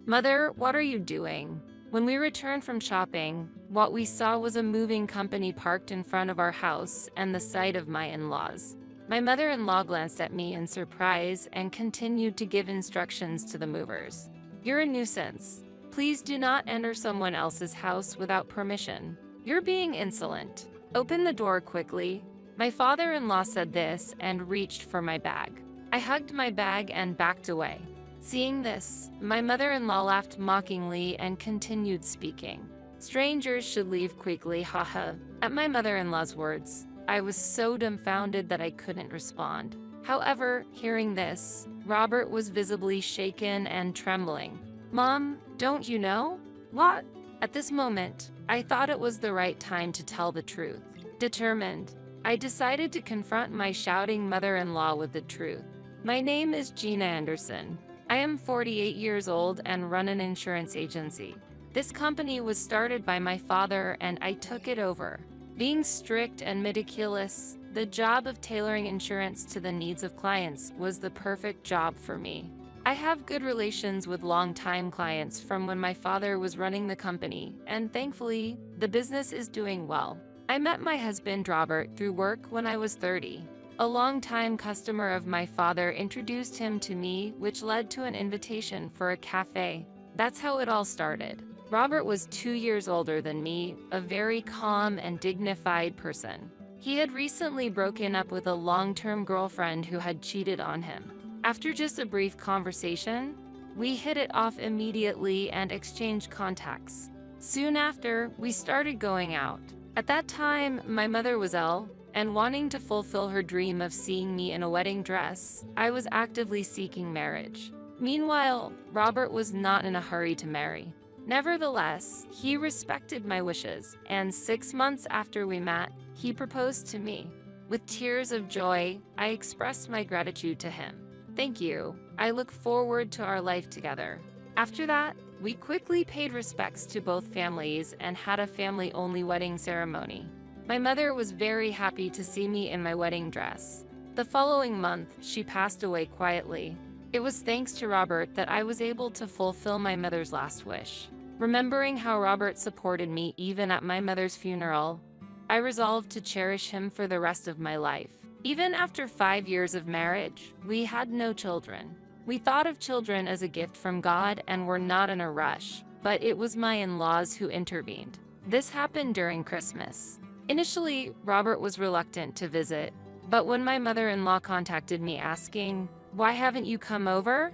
"Mother, what are you doing?" When we returned from shopping, what we saw was a moving company parked in front of our house and the site of my in-laws. My mother-in-law glanced at me in surprise and continued to give instructions to the movers. "You're a nuisance. Please do not enter someone else's house without permission. You're being insolent. Open the door quickly." My father-in-law said this and reached for my bag. I hugged my bag and backed away. Seeing this, my mother-in-law laughed mockingly and continued speaking. "Strangers should leave quickly, haha." At my mother-in-law's words, I was so dumbfounded that I couldn't respond. However, hearing this, Robert was visibly shaken and trembling. "Mom, don't you know?" "What?" At this moment, I thought it was the right time to tell the truth. Determined, I decided to confront my shouting mother-in-law with the truth. "My name is Gina Anderson. I am 48 years old and run an insurance agency. This company was started by my father and I took it over. Being strict and meticulous, the job of tailoring insurance to the needs of clients was the perfect job for me. I have good relations with long-time clients from when my father was running the company, and thankfully, the business is doing well. I met my husband Robert through work when I was 30. A long-time customer of my father introduced him to me, which led to an invitation for a cafe. That's how it all started. Robert was 2 years older than me, a very calm and dignified person. He had recently broken up with a long-term girlfriend who had cheated on him. After just a brief conversation, we hit it off immediately and exchanged contacts. Soon after, we started going out. At that time, my mother was ill, and wanting to fulfill her dream of seeing me in a wedding dress, I was actively seeking marriage. Meanwhile, Robert was not in a hurry to marry. Nevertheless, he respected my wishes, and 6 months after we met, he proposed to me. With tears of joy, I expressed my gratitude to him. "Thank you. I look forward to our life together." After that, we quickly paid respects to both families and had a family-only wedding ceremony. My mother was very happy to see me in my wedding dress. The following month, she passed away quietly. It was thanks to Robert that I was able to fulfill my mother's last wish. Remembering how Robert supported me even at my mother's funeral, I resolved to cherish him for the rest of my life. Even after 5 years of marriage, we had no children. We thought of children as a gift from God and were not in a rush, but it was my in-laws who intervened. This happened during Christmas. Initially, Robert was reluctant to visit, but when my mother-in-law contacted me asking, "Why haven't you come over?"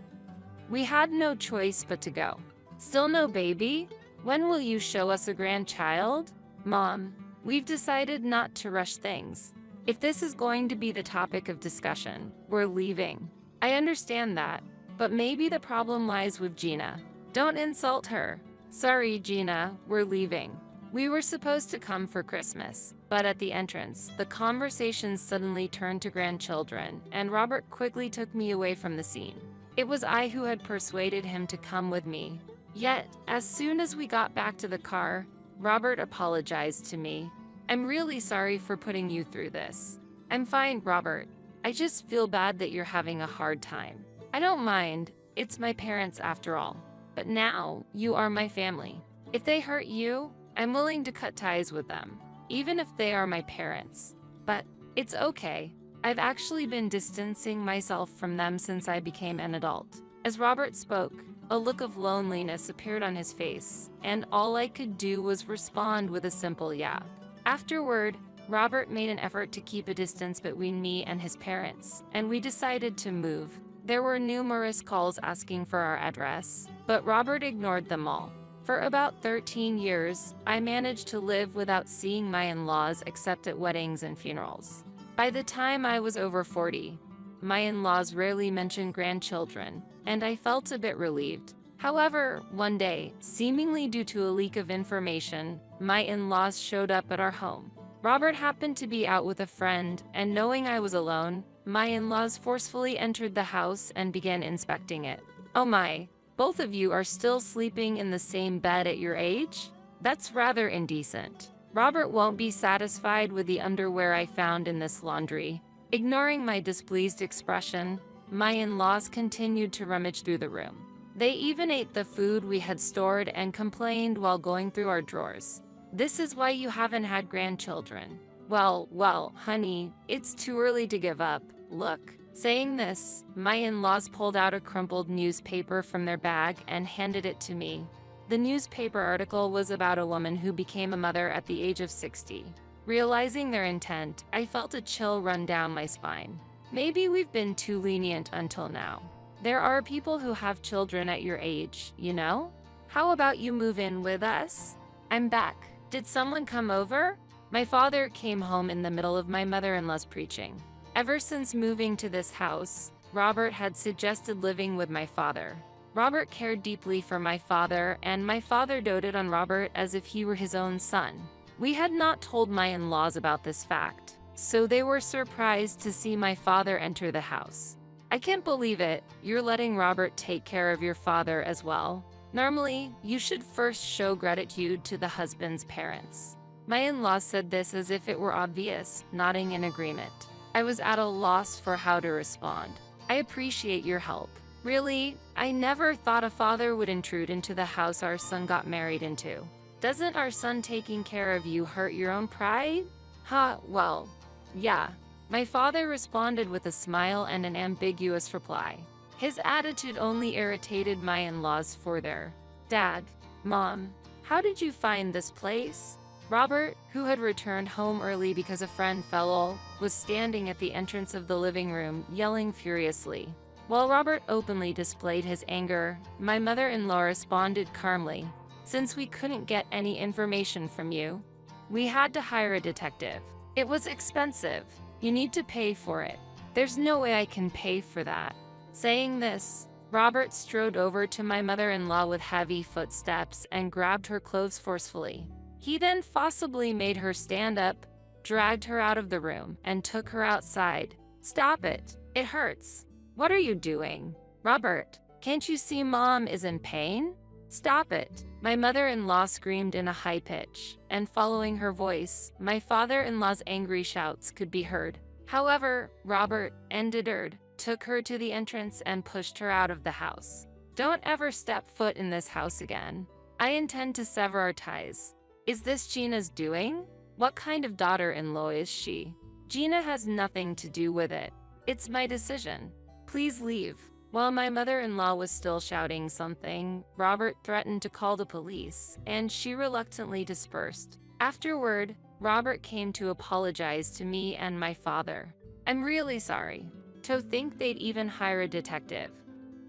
we had no choice but to go. "Still no baby? When will you show us a grandchild?" "Mom, we've decided not to rush things. If this is going to be the topic of discussion, we're leaving." I understand that, but maybe the problem lies with Gina. Don't insult her. "Sorry, Gina, we're leaving." We were supposed to come for Christmas, but at the entrance, the conversation suddenly turned to grandchildren, and Robert quickly took me away from the scene. It was I who had persuaded him to come with me. Yet, as soon as we got back to the car, Robert apologized to me. "I'm really sorry for putting you through this." "I'm fine, Robert. I just feel bad that you're having a hard time." "I don't mind. It's my parents after all. But now, you are my family. If they hurt you, I'm willing to cut ties with them, even if they are my parents. But it's okay. I've actually been distancing myself from them since I became an adult." As Robert spoke, a look of loneliness appeared on his face, and all I could do was respond with a simple yeah. Afterward, Robert made an effort to keep a distance between me and his parents, and we decided to move. There were numerous calls asking for our address, but Robert ignored them all. For about 13 years, I managed to live without seeing my in-laws except at weddings and funerals. By the time I was over 40, my in-laws rarely mentioned grandchildren, and I felt a bit relieved. However, one day, seemingly due to a leak of information, my in-laws showed up at our home. Robert happened to be out with a friend, and knowing I was alone, my in-laws forcefully entered the house and began inspecting it. "Oh my, both of you are still sleeping in the same bed at your age? That's rather indecent. Robert won't be satisfied with the underwear I found in this laundry." Ignoring my displeased expression, my in-laws continued to rummage through the room. They even ate the food we had stored and complained while going through our drawers. This is why you haven't had grandchildren. Well, honey, it's too early to give up. Look. Saying this, my in-laws pulled out a crumpled newspaper from their bag and handed it to me. The newspaper article was about a woman who became a mother at the age of 60. Realizing their intent, I felt a chill run down my spine. Maybe we've been too lenient until now. There are people who have children at your age, you know? How about you move in with us? I'm back. Did someone come over? My father came home in the middle of my mother-in-law's preaching. Ever since moving to this house, Robert had suggested living with my father. Robert cared deeply for my father, and my father doted on Robert as if he were his own son. We had not told my in-laws about this fact, so they were surprised to see my father enter the house. I can't believe it, you're letting Robert take care of your father as well. Normally, you should first show gratitude to the husband's parents. My in-laws said this as if it were obvious, nodding in agreement. I was at a loss for how to respond. I appreciate your help. Really, I never thought a father would intrude into the house our son got married into. Doesn't our son taking care of you hurt your own pride? Well, yeah. My father responded with a smile and an ambiguous reply. His attitude only irritated my in-laws further. Dad, Mom, how did you find this place? Robert, who had returned home early because a friend fell ill, was standing at the entrance of the living room, yelling furiously. While Robert openly displayed his anger, my mother-in-law responded calmly. Since we couldn't get any information from you, we had to hire a detective. It was expensive. You need to pay for it. There's no way I can pay for that. Saying this, Robert strode over to my mother-in-law with heavy footsteps and grabbed her clothes forcefully. He then forcibly made her stand up, dragged her out of the room, and took her outside. Stop it. It hurts. What are you doing? Robert, can't you see Mom is in pain? Stop it. My mother-in-law screamed in a high pitch, and following her voice, my father-in-law's angry shouts could be heard. However, Robert, undeterred, took her to the entrance and pushed her out of the house. Don't ever step foot in this house again. I intend to sever our ties. Is this Gina's doing? What kind of daughter-in-law is she? Gina has nothing to do with it. It's my decision. Please leave. While my mother-in-law was still shouting something, Robert threatened to call the police, and she reluctantly dispersed. Afterward, Robert came to apologize to me and my father. I'm really sorry. To think they'd even hire a detective.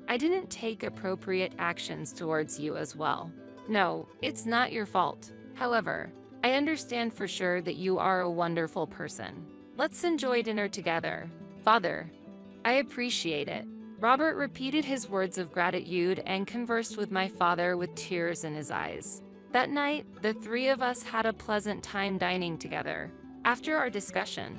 I didn't take appropriate actions towards you as well. No, it's not your fault. However, I understand for sure that you are a wonderful person. Let's enjoy dinner together. Father, I appreciate it. Robert repeated his words of gratitude and conversed with my father with tears in his eyes. That night, the three of us had a pleasant time dining together. After our discussion,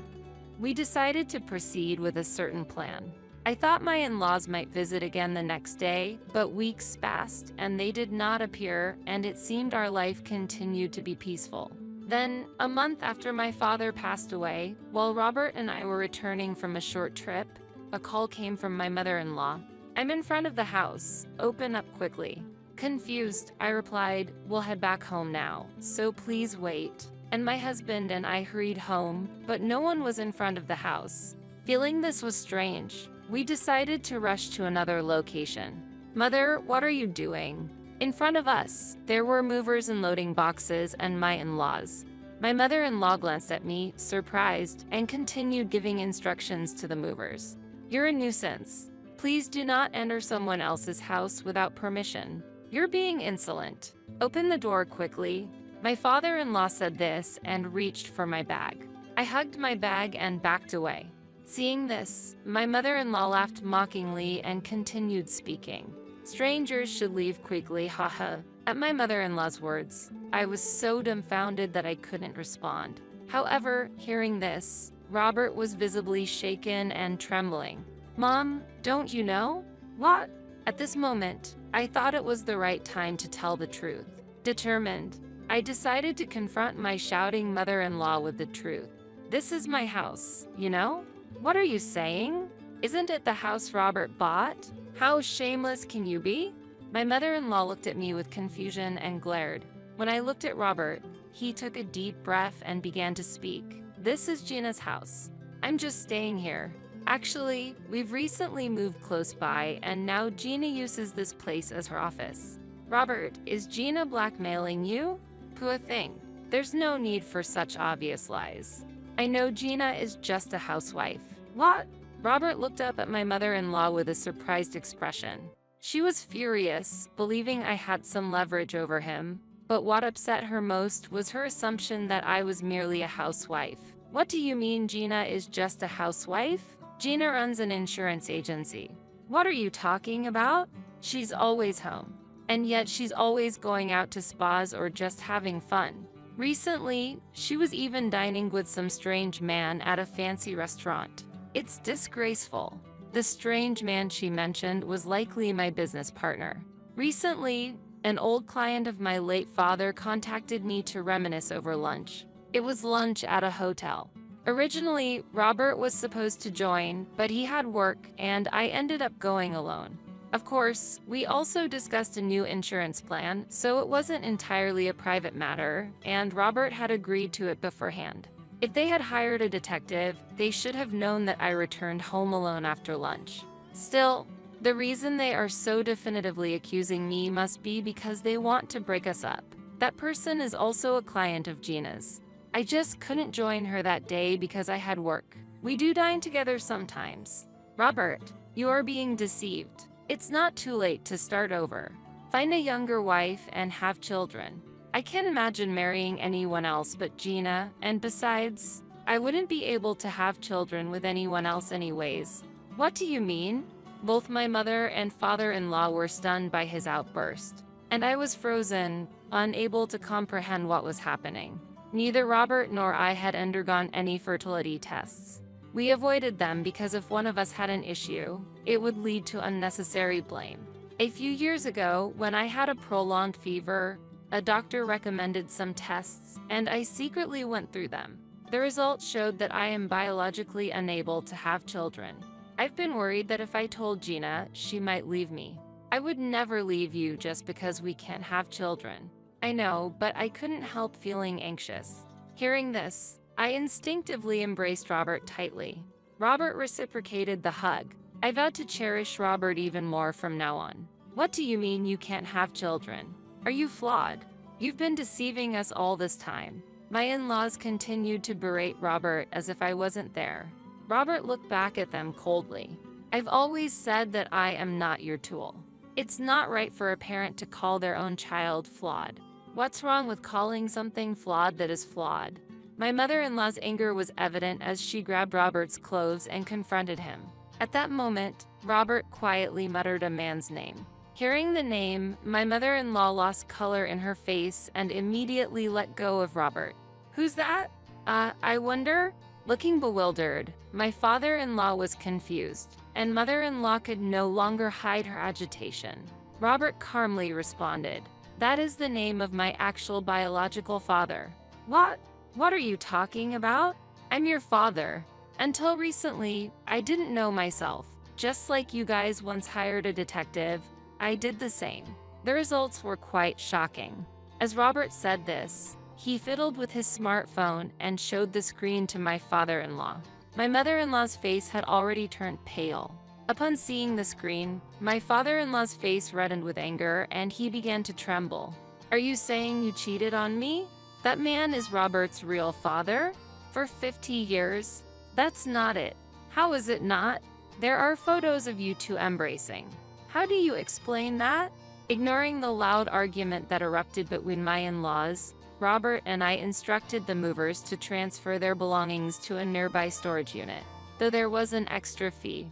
we decided to proceed with a certain plan. I thought my in-laws might visit again the next day, but weeks passed and they did not appear, and it seemed our life continued to be peaceful. Then, a month after my father passed away, while Robert and I were returning from a short trip, a call came from my mother-in-law. I'm in front of the house. Open up quickly. Confused, I replied, we'll head back home now, so please wait. And my husband and I hurried home, but no one was in front of the house. Feeling this was strange, we decided to rush to another location. Mother, what are you doing? In front of us, there were movers and loading boxes and my in-laws. My mother-in-law glanced at me, surprised, and continued giving instructions to the movers. You're a nuisance. Please do not enter someone else's house without permission. You're being insolent. Open the door quickly. My father-in-law said this and reached for my bag. I hugged my bag and backed away. Seeing this, my mother-in-law laughed mockingly and continued speaking. Strangers should leave quickly, haha. At my mother-in-law's words, I was so dumbfounded that I couldn't respond. However, hearing this, Robert was visibly shaken and trembling. Mom, don't you know? What? At this moment, I thought it was the right time to tell the truth. Determined, I decided to confront my shouting mother-in-law with the truth. This is my house, you know? What are you saying? Isn't it the house Robert bought? How shameless can you be? My mother-in-law looked at me with confusion and glared. When I looked at Robert, he took a deep breath and began to speak. This is Gina's house. I'm just staying here. Actually, we've recently moved close by and now Gina uses this place as her office. Robert, is Gina blackmailing you? Poor thing. There's no need for such obvious lies. I know Gina is just a housewife. What? Robert looked up at my mother-in-law with a surprised expression. She was furious, believing I had some leverage over him, but what upset her most was her assumption that I was merely a housewife. What do you mean Gina is just a housewife? Gina runs an insurance agency. What are you talking about? She's always home. And yet she's always going out to spas or just having fun. Recently, she was even dining with some strange man at a fancy restaurant. It's disgraceful. The strange man she mentioned was likely my business partner. Recently, an old client of my late father contacted me to reminisce over lunch. It was lunch at a hotel. Originally, Robert was supposed to join, but he had work and I ended up going alone. Of course, we also discussed a new insurance plan, so it wasn't entirely a private matter, and Robert had agreed to it beforehand. If they had hired a detective, they should have known that I returned home alone after lunch. Still, the reason they are so definitively accusing me must be because they want to break us up. That person is also a client of Gina's. I just couldn't join her that day because I had work. We do dine together sometimes. Robert, you are being deceived. It's not too late to start over. Find a younger wife and have children. I can't imagine marrying anyone else but Gina, and besides, I wouldn't be able to have children with anyone else anyways. What do you mean? Both my mother and father-in-law were stunned by his outburst, and I was frozen, unable to comprehend what was happening. Neither Robert nor I had undergone any fertility tests. We avoided them because if one of us had an issue, it would lead to unnecessary blame. A few years ago, when I had a prolonged fever, a doctor recommended some tests, and I secretly went through them. The results showed that I am biologically unable to have children. I've been worried that if I told Gina, she might leave me. I would never leave you just because we can't have children. I know, but I couldn't help feeling anxious. Hearing this, I instinctively embraced Robert tightly. Robert reciprocated the hug. I vowed to cherish Robert even more from now on. What do you mean you can't have children? Are you flawed? You've been deceiving us all this time. My in-laws continued to berate Robert as if I wasn't there. Robert looked back at them coldly. I've always said that I am not your tool. It's not right for a parent to call their own child flawed. What's wrong with calling something flawed that is flawed? My mother-in-law's anger was evident as she grabbed Robert's clothes and confronted him. At that moment, Robert quietly muttered a man's name. Hearing the name, my mother-in-law lost color in her face and immediately let go of Robert. Who's that? I wonder? Looking bewildered, my father-in-law was confused, and mother-in-law could no longer hide her agitation. Robert calmly responded, "That is the name of my actual biological father." What? What are you talking about? I'm your father. Until recently, I didn't know myself. Just like you guys once hired a detective, I did the same. The results were quite shocking. As Robert said this, he fiddled with his smartphone and showed the screen to my father-in-law. My mother-in-law's face had already turned pale. Upon seeing the screen, my father-in-law's face reddened with anger and he began to tremble. Are you saying you cheated on me? That man is Robert's real father? For 50 years? That's not it. How is it not? There are photos of you two embracing. How do you explain that? Ignoring the loud argument that erupted between my in-laws, Robert and I instructed the movers to transfer their belongings to a nearby storage unit, though there was an extra fee.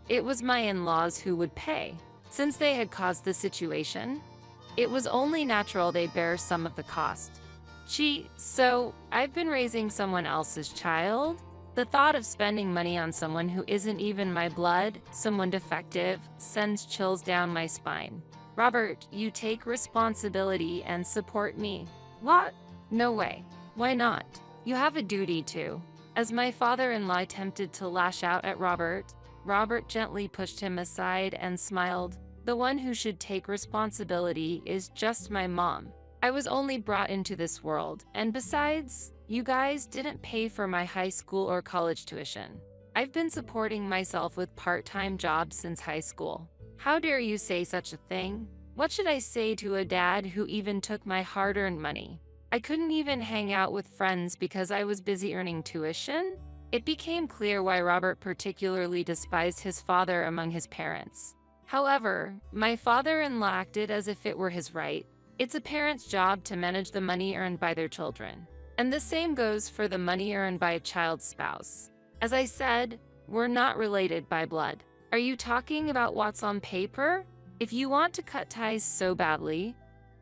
It was my in-laws who would pay. Since they had caused the situation, it was only natural they bear some of the cost. Gee, so I've been raising someone else's child? The thought of spending money on someone who isn't even my blood, someone defective, sends chills down my spine. Robert, you take responsibility and support me. What? No way. Why not? You have a duty to. As my father-in-law attempted to lash out at Robert, Robert gently pushed him aside and smiled. The one who should take responsibility is just my mom. I was only brought into this world, and besides, you guys didn't pay for my high school or college tuition. I've been supporting myself with part-time jobs since high school. How dare you say such a thing? What should I say to a dad who even took my hard-earned money? I couldn't even hang out with friends because I was busy earning tuition? It became clear why Robert particularly despised his father among his parents. However, my father-in-law acted as if it were his right. It's a parent's job to manage the money earned by their children. And the same goes for the money earned by a child's spouse. As I said, we're not related by blood. Are you talking about what's on paper? If you want to cut ties so badly,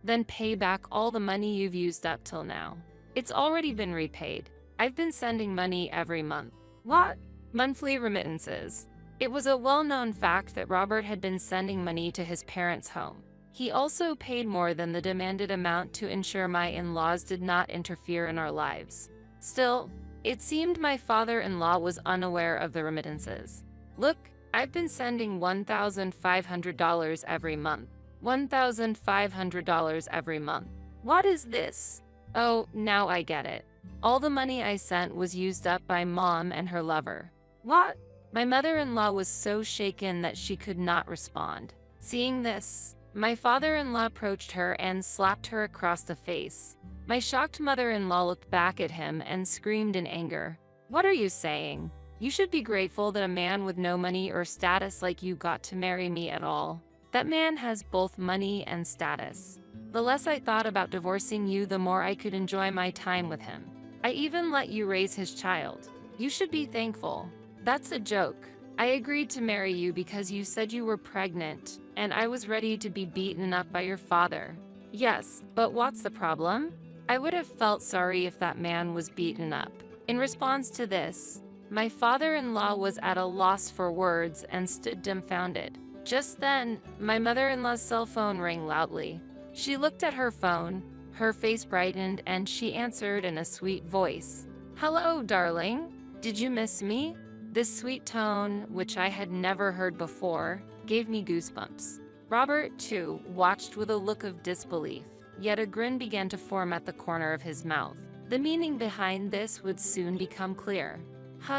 then pay back all the money you've used up till now. It's already been repaid. I've been sending money every month. What? Monthly remittances. It was a well-known fact that Robert had been sending money to his parents' home. He also paid more than the demanded amount to ensure my in-laws did not interfere in our lives. Still, it seemed my father-in-law was unaware of the remittances. Look, I've been sending $1,500 every month. $1,500 every month. What is this? Oh, now I get it. All the money I sent was used up by Mom and her lover. What? My mother-in-law was so shaken that she could not respond. Seeing this, my father-in-law approached her and slapped her across the face. My shocked mother-in-law looked back at him and screamed in anger. What are you saying? You should be grateful that a man with no money or status like you got to marry me at all. That man has both money and status. The less I thought about divorcing you, the more I could enjoy my time with him. I even let you raise his child. You should be thankful. That's a joke. I agreed to marry you because you said you were pregnant, and I was ready to be beaten up by your father. Yes, but what's the problem? I would have felt sorry if that man was beaten up. In response to this, my father-in-law was at a loss for words and stood dumbfounded. Just then, my mother-in-law's cell phone rang loudly. She looked at her phone, her face brightened, and she answered in a sweet voice. Hello, darling. Did you miss me? This sweet tone, which I had never heard before, gave me goosebumps. Robert, too, watched with a look of disbelief, yet a grin began to form at the corner of his mouth. The meaning behind this would soon become clear.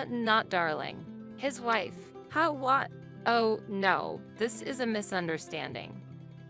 Not darling. His wife. How what? Oh, no, this is a misunderstanding.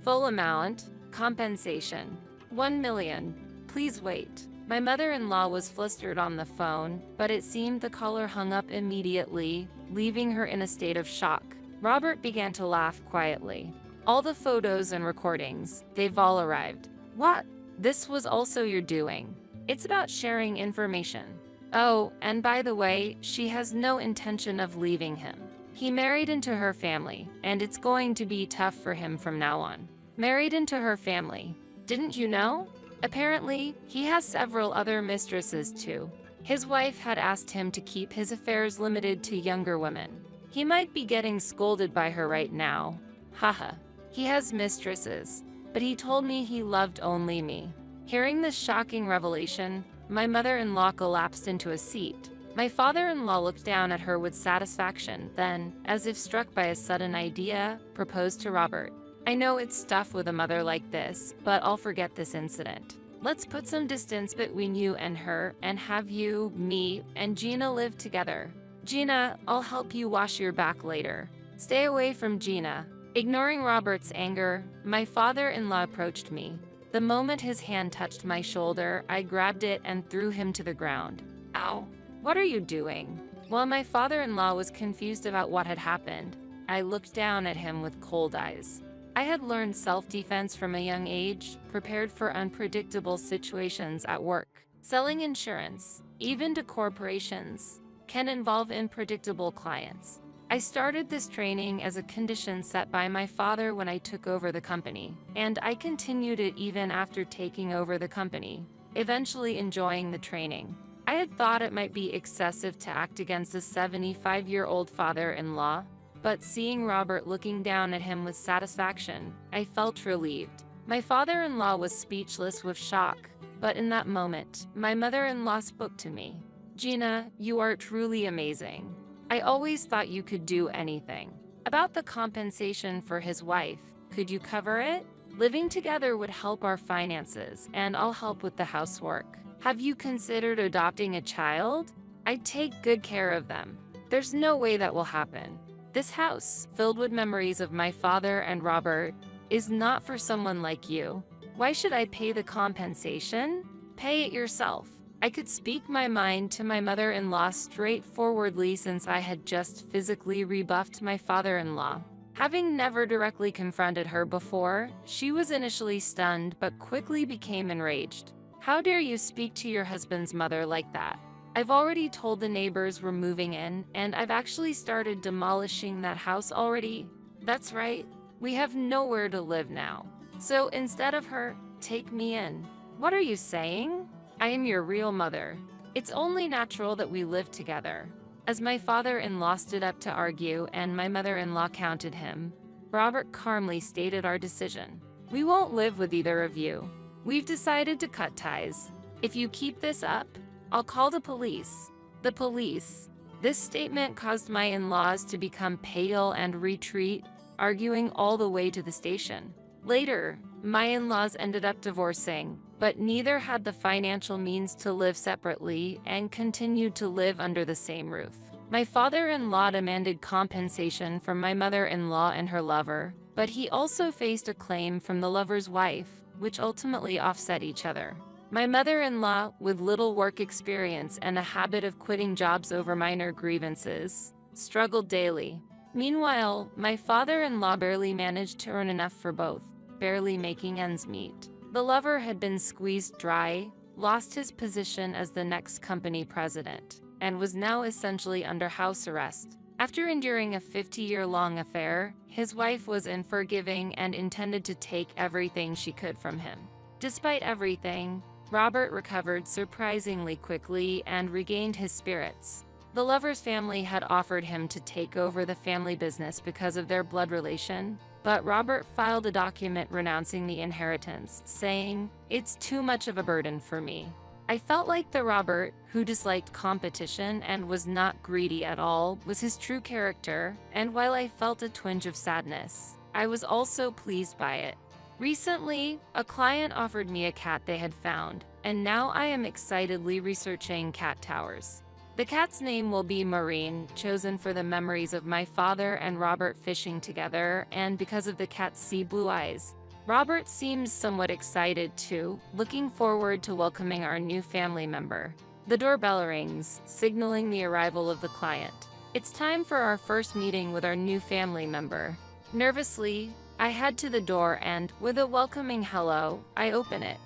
Full amount, compensation. 1 million. Please wait. My mother-in-law was flustered on the phone, but it seemed the caller hung up immediately, leaving her in a state of shock. Robert began to laugh quietly. All the photos and recordings, they've all arrived. What? This was also your doing. It's about sharing information. Oh, and by the way, she has no intention of leaving him. He married into her family, and it's going to be tough for him from now on. Married into her family. Didn't you know? Apparently, he has several other mistresses too. His wife had asked him to keep his affairs limited to younger women. He might be getting scolded by her right now. Haha. He has mistresses, but he told me he loved only me. Hearing this shocking revelation, my mother-in-law collapsed into a seat. My father-in-law looked down at her with satisfaction, then, as if struck by a sudden idea, proposed to Robert. I know it's tough with a mother like this, but I'll forget this incident. Let's put some distance between you and her and have you, me, and Gina live together. Gina, I'll help you wash your back later. Stay away from Gina. Ignoring Robert's anger, my father-in-law approached me. The moment his hand touched my shoulder, I grabbed it and threw him to the ground. Ow. What are you doing? While my father-in-law was confused about what had happened, I looked down at him with cold eyes. I had learned self-defense from a young age, prepared for unpredictable situations at work. Selling insurance, even to corporations, can involve unpredictable clients. I started this training as a condition set by my father when I took over the company, and I continued it even after taking over the company, eventually enjoying the training. I had thought it might be excessive to act against a 75-year-old father-in-law, but seeing Robert looking down at him with satisfaction, I felt relieved. My father-in-law was speechless with shock, but in that moment, my mother-in-law spoke to me. Gina, you are truly amazing. I always thought you could do anything. About the compensation for his wife, Could you cover it? Living together would help our finances, and I'll help with the housework. Have you considered adopting a child? I'd take good care of them. There's no way that will happen. This house, filled with memories of my father and Robert, is not for someone like you. Why should I pay the compensation? Pay it yourself. I could speak my mind to my mother-in-law straightforwardly since I had just physically rebuffed my father-in-law. Having never directly confronted her before, she was initially stunned but quickly became enraged. How dare you speak to your husband's mother like that? I've already told the neighbors we're moving in, and I've actually started demolishing that house already. That's right, we have nowhere to live now. So instead of her, take me in. What are you saying? I am your real mother. It's only natural that we live together. As my father-in-law stood up to argue and my mother-in-law counted him, Robert calmly stated our decision. We won't live with either of you. We've decided to cut ties. If you keep this up, I'll call the police. The police. This statement caused my in-laws to become pale and retreat, arguing all the way to the station. Later, my in-laws ended up divorcing, but neither had the financial means to live separately and continued to live under the same roof. My father-in-law demanded compensation from my mother-in-law and her lover, but he also faced a claim from the lover's wife, which ultimately offset each other. My mother-in-law, with little work experience and a habit of quitting jobs over minor grievances, struggled daily. Meanwhile, my father-in-law barely managed to earn enough for both, barely making ends meet. The lover had been squeezed dry, lost his position as the next company president, and was now essentially under house arrest. After enduring a 50-year-long affair, his wife was unforgiving and intended to take everything she could from him. Despite everything, Robert recovered surprisingly quickly and regained his spirits. The lover's family had offered him to take over the family business because of their blood relation, but Robert filed a document renouncing the inheritance, saying, "It's too much of a burden for me." I felt like the Robert, who disliked competition and was not greedy at all, was his true character, and while I felt a twinge of sadness, I was also pleased by it. Recently, a client offered me a cat they had found, and now I am excitedly researching cat towers. The cat's name will be Maureen, chosen for the memories of my father and Robert fishing together, and because of the cat's sea blue eyes. Robert seems somewhat excited too, looking forward to welcoming our new family member. The doorbell rings, signaling the arrival of the client. It's time for our first meeting with our new family member. Nervously, I head to the door and, with a welcoming hello, I open it.